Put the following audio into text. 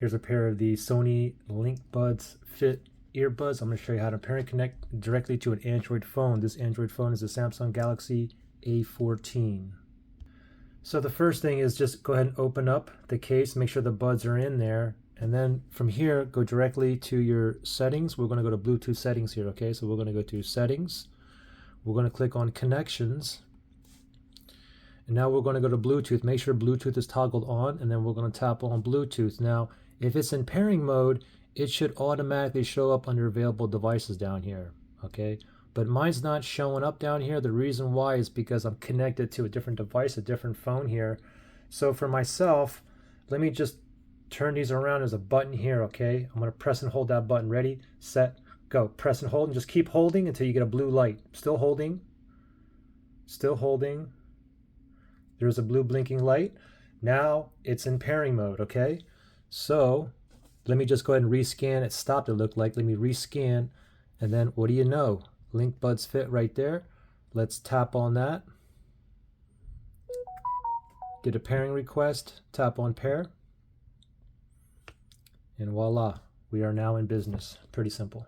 Here's a pair of the Sony LinkBuds Fit earbuds. I'm going to show you how to pair and connect directly to an Android phone. This Android phone is the Samsung Galaxy A14. So the first thing is just go ahead and open up the case, make sure the buds are in there, and then from here go directly to your settings. We're going to go to Bluetooth settings here, okay? So we're going to go to settings. We're going to click on connections. And now we're going to go to Bluetooth. Make sure Bluetooth is toggled on, and then we're going to tap on Bluetooth. Now, if it's in pairing mode, it should automatically show up under available devices down here, okay? But mine's not showing up down here. The reason why is because I'm connected to a different device, a different phone here. So for myself, let me just turn these around. There's a button here, okay? I'm going to press and hold that button. Ready, set, go. Press and hold, and just keep holding until you get a blue light. Still holding. Still holding. There's a blue blinking light. Now it's in pairing mode, okay? So let me just go ahead and rescan. It stopped, it looked like. Let me rescan. And then what do you know? LinkBuds Fit right there. Let's tap on that. Get a pairing request. Tap on pair. And voila, we are now in business. Pretty simple.